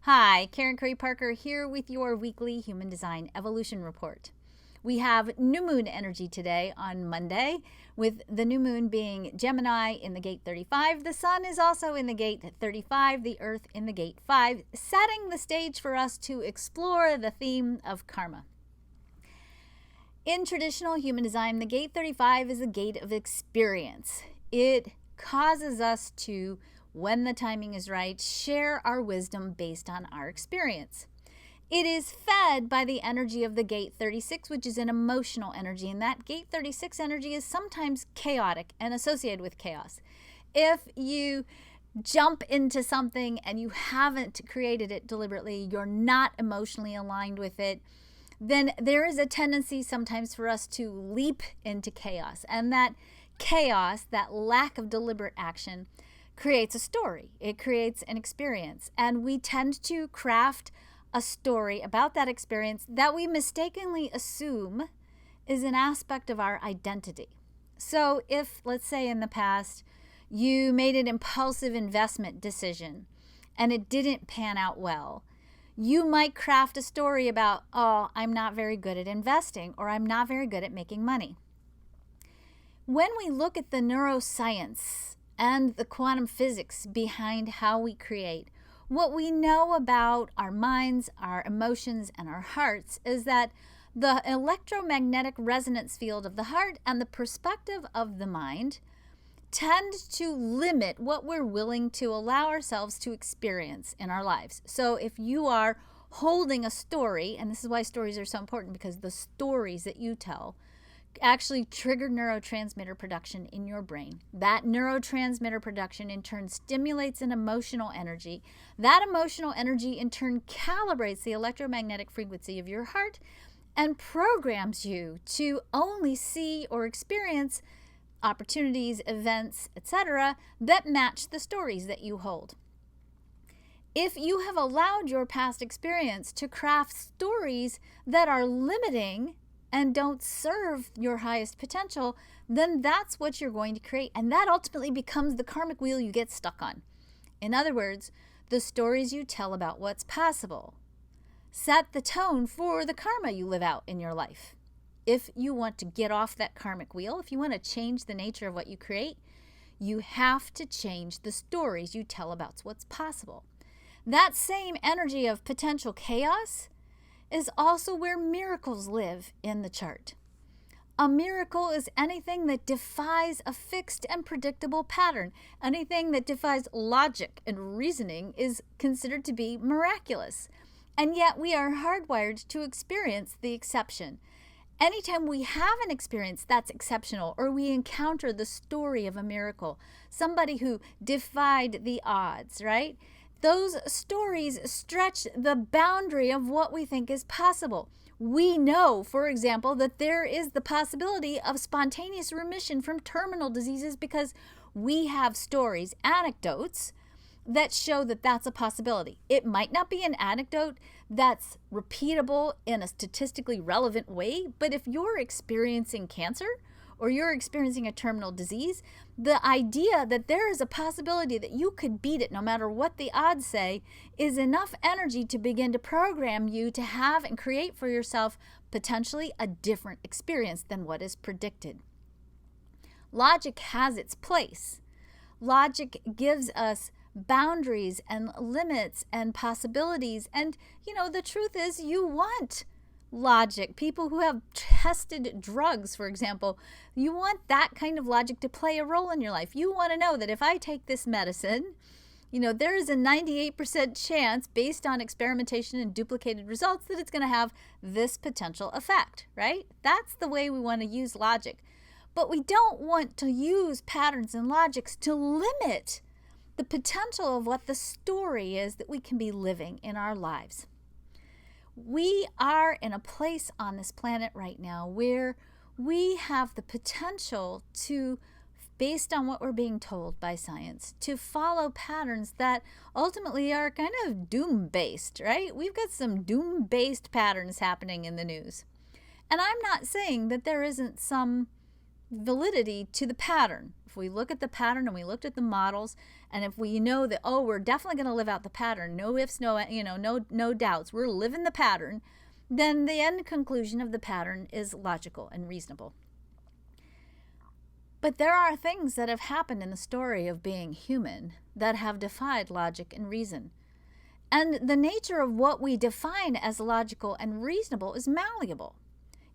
Hi, Karen Curry Parker here with your weekly Human Design Evolution Report. We have new moon energy today on Monday, with the new moon being Gemini in the gate 35. The sun is also in the gate 35, the earth in the gate 5, setting the stage for us to explore the theme of karma. In traditional human design, the gate 35 is a gate of experience. It causes us to, when the timing is right, share our wisdom based on our experience. It is fed by the energy of the gate 36, which is an emotional energy, and that gate 36 energy is sometimes chaotic and associated with chaos. If you jump into something and you haven't created it deliberately, you're not emotionally aligned with it, then there is a tendency sometimes for us to leap into chaos. And that chaos, that lack of deliberate action, creates a story. It creates an experience. And we tend to craft a story about that experience that we mistakenly assume is an aspect of our identity. So if, let's say in the past, you made an impulsive investment decision and it didn't pan out well, you might craft a story about, oh, I'm not very good at investing, or I'm not very good at making money. When we look at the neuroscience and the quantum physics behind how we create, what we know about our minds, our emotions, and our hearts is that the electromagnetic resonance field of the heart and the perspective of the mind tend to limit what we're willing to allow ourselves to experience in our lives. So if you are holding a story, and this is why stories are so important, because the stories that you tell actually trigger neurotransmitter production in your brain. That neurotransmitter production in turn stimulates an emotional energy. That emotional energy in turn calibrates the electromagnetic frequency of your heart and programs you to only see or experience opportunities, events, etc., that match the stories that you hold. If you have allowed your past experience to craft stories that are limiting and don't serve your highest potential, then that's what you're going to create. And that ultimately becomes the karmic wheel you get stuck on. In other words, the stories you tell about what's possible set the tone for the karma you live out in your life. If you want to get off that karmic wheel, if you want to change the nature of what you create, you have to change the stories you tell about what's possible. That same energy of potential chaos is also where miracles live in the chart. A miracle is anything that defies a fixed and predictable pattern. Anything that defies logic and reasoning is considered to be miraculous. And yet we are hardwired to experience the exception. Anytime we have an experience that's exceptional, or we encounter the story of a miracle, somebody who defied the odds, right? Those stories stretch the boundary of what we think is possible. We know, for example, that there is the possibility of spontaneous remission from terminal diseases because we have stories, anecdotes, that show that that's a possibility. It might not be an anecdote that's repeatable in a statistically relevant way, but if you're experiencing cancer or you're experiencing a terminal disease, the idea that there is a possibility that you could beat it no matter what the odds say is enough energy to begin to program you to have and create for yourself potentially a different experience than what is predicted. Logic has its place. Logic gives us boundaries and limits and possibilities. And, the truth is you want logic. People who have tested drugs, for example, you want that kind of logic to play a role in your life. You want to know that if I take this medicine, there is a 98% chance based on experimentation and duplicated results that it's going to have this potential effect, right? That's the way we want to use logic. But we don't want to use patterns and logics to limit the potential of what the story is that we can be living in our lives. We are in a place on this planet right now where we have the potential to, based on what we're being told by science, to follow patterns that ultimately are kind of doom-based, right? We've got some doom-based patterns happening in the news. And I'm not saying that there isn't some validity to the pattern. If we look at the pattern and we looked at the models, and if we know that, oh, we're definitely going to live out the pattern, no ifs, no doubts, we're living the pattern, then the end conclusion of the pattern is logical and reasonable. But there are things that have happened in the story of being human that have defied logic and reason. And the nature of what we define as logical and reasonable is malleable.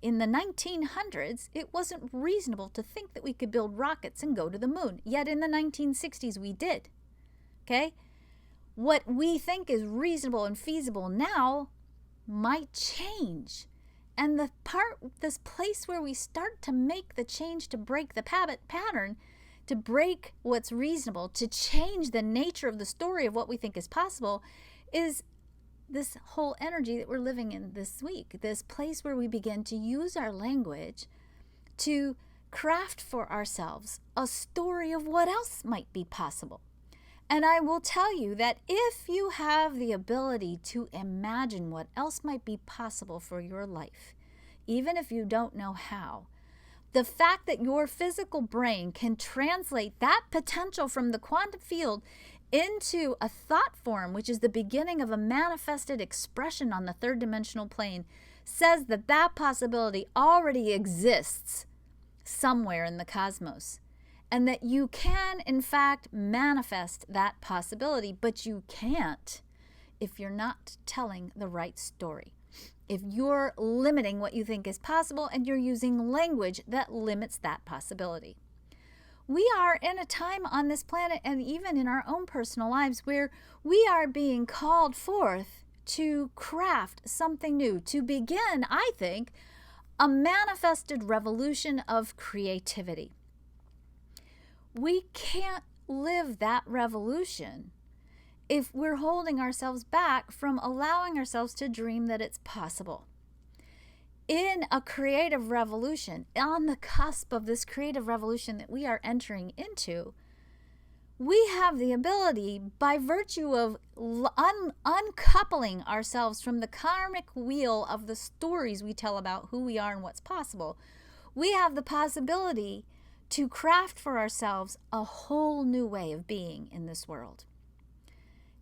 In the 1900s, it wasn't reasonable to think that we could build rockets and go to the moon. Yet in the 1960s, we did. Okay? What we think is reasonable and feasible now might change. And this place where we start to make the change to break the pattern, to break what's reasonable, to change the nature of the story of what we think is possible, is this whole energy that we're living in this week, this place where we begin to use our language to craft for ourselves a story of what else might be possible. And I will tell you that if you have the ability to imagine what else might be possible for your life, even if you don't know how, the fact that your physical brain can translate that potential from the quantum field into a thought form, which is the beginning of a manifested expression on the third dimensional plane, says that that possibility already exists somewhere in the cosmos. And that you can, in fact, manifest that possibility, but you can't if you're not telling the right story. If you're limiting what you think is possible and you're using language that limits that possibility. We are in a time on this planet and even in our own personal lives where we are being called forth to craft something new, to begin, I think, a manifested revolution of creativity. We can't live that revolution if we're holding ourselves back from allowing ourselves to dream that it's possible. In a creative revolution, on the cusp of this creative revolution that we are entering into, we have the ability, by virtue of uncoupling ourselves from the karmic wheel of the stories we tell about who we are and what's possible, we have the possibility to craft for ourselves a whole new way of being in this world.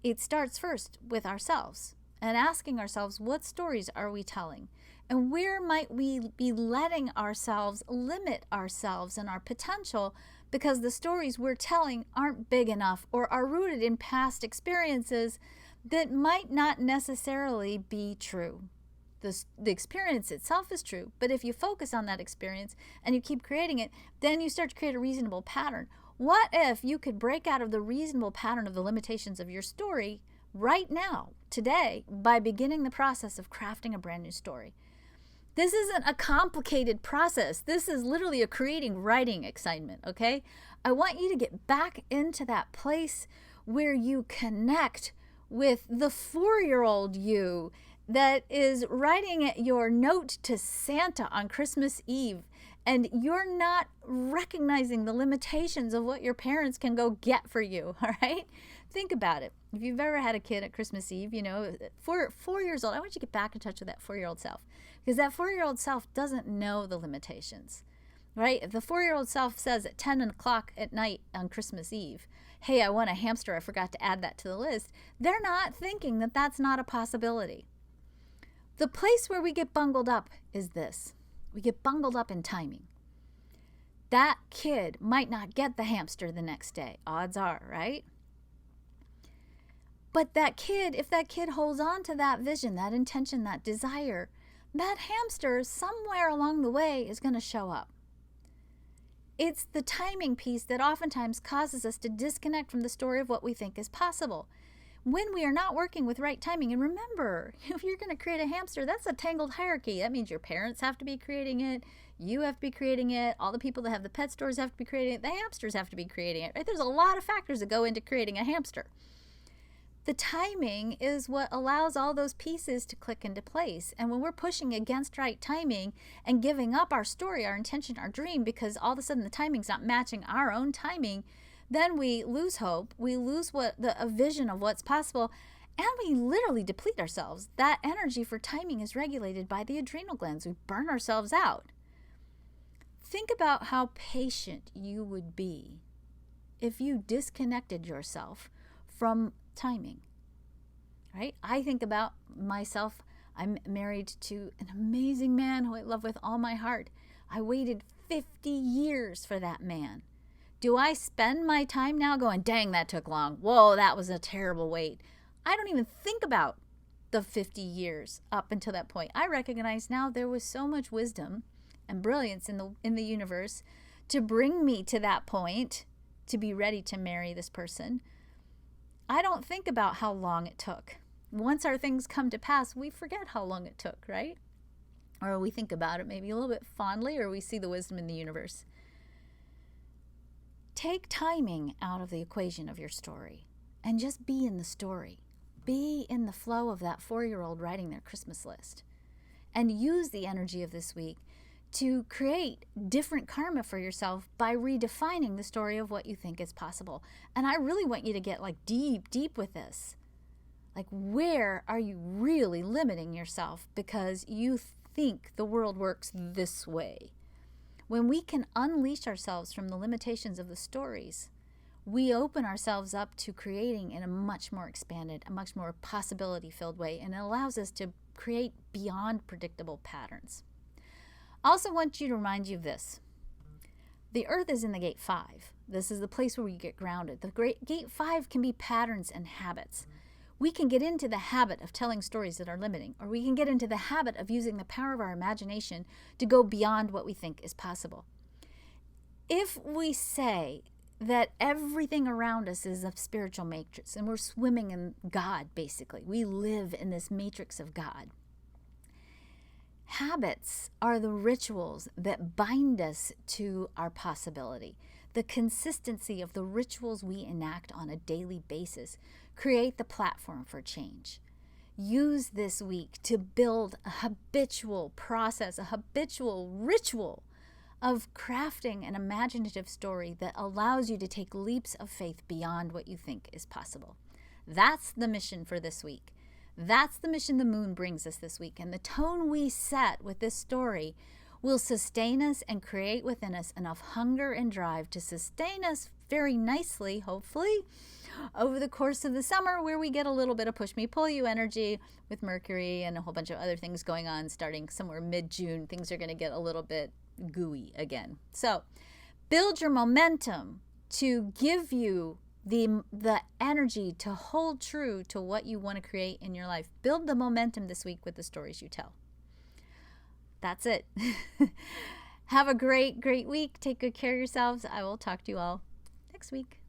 It starts first with ourselves and asking ourselves, what stories are we telling? And where might we be letting ourselves limit ourselves and our potential because the stories we're telling aren't big enough or are rooted in past experiences that might not necessarily be true. The experience itself is true, but if you focus on that experience and you keep creating it, then you start to create a reasonable pattern. What if you could break out of the reasonable pattern of the limitations of your story right now, today, by beginning the process of crafting a brand new story? This isn't a complicated process. This is literally a creating writing assignment, okay? I want you to get back into that place where you connect with the 4-year-old you that is writing your note to Santa on Christmas Eve, and you're not recognizing the limitations of what your parents can go get for you, all right? Think about it. If you've ever had a kid at Christmas Eve, 4 years old, I want you to get back in touch with that 4-year-old self, because that 4-year-old self doesn't know the limitations, right? If the 4-year-old self says at 10 o'clock at night on Christmas Eve, hey, I want a hamster, I forgot to add that to the list, they're not thinking that that's not a possibility. The place where we get bungled up is this. We get bungled up in timing. That kid might not get the hamster the next day. Odds are, right? But that kid, if that kid holds on to that vision, that intention, that desire, that hamster somewhere along the way is going to show up. It's the timing piece that oftentimes causes us to disconnect from the story of what we think is possible. When we are not working with right timing, and remember, if you're going to create a hamster, that's a tangled hierarchy. That means your parents have to be creating it, you have to be creating it, all the people that have the pet stores have to be creating it, the hamsters have to be creating it, right? There's a lot of factors that go into creating a hamster. The timing is what allows all those pieces to click into place. And when we're pushing against right timing and giving up our story, our intention, our dream, because all of a sudden the timing's not matching our own timing, then we lose hope, we lose a vision of what's possible, and we literally deplete ourselves. That energy for timing is regulated by the adrenal glands. We burn ourselves out. Think about how patient you would be if you disconnected yourself from timing, right? I think about myself. I'm married to an amazing man who I love with all my heart. I waited 50 years for that man. Do I spend my time now going, dang, that took long. Whoa, that was a terrible wait. I don't even think about the 50 years up until that point. I recognize now there was so much wisdom and brilliance in the universe to bring me to that point to be ready to marry this person. I don't think about how long it took. Once our things come to pass, we forget how long it took, right? Or we think about it maybe a little bit fondly, or we see the wisdom in the universe. Take timing out of the equation of your story and just be in the story. Be in the flow of that 4-year-old writing their Christmas list. And use the energy of this week to create different karma for yourself by redefining the story of what you think is possible. And I really want you to get like deep with this. Like, where are you really limiting yourself because you think the world works this way? When we can unleash ourselves from the limitations of the stories, we open ourselves up to creating in a much more expanded, a much more possibility-filled way, and it allows us to create beyond predictable patterns. I also want you to remind you of this. The earth is in the gate 5. This is the place where we get grounded. The gate 5 can be patterns and habits. We can get into the habit of telling stories that are limiting, or we can get into the habit of using the power of our imagination to go beyond what we think is possible. If we say that everything around us is a spiritual matrix and we're swimming in God, basically, we live in this matrix of God. Habits are the rituals that bind us to our possibility. The consistency of the rituals we enact on a daily basis create the platform for change. Use this week to build a habitual process, a habitual ritual of crafting an imaginative story that allows you to take leaps of faith beyond what you think is possible. That's the mission for this week. That's the mission the moon brings us this week. And the tone we set with this story will sustain us and create within us enough hunger and drive to sustain us very nicely, hopefully, over the course of the summer, where we get a little bit of push me, pull you energy with Mercury and a whole bunch of other things going on. Starting somewhere mid-June, things are going to get a little bit gooey again. So build your momentum to give you the energy to hold true to what you want to create in your life. Build the momentum this week with the stories you tell. That's it. Have a great week. Take good care of yourselves. I will talk to you all next week.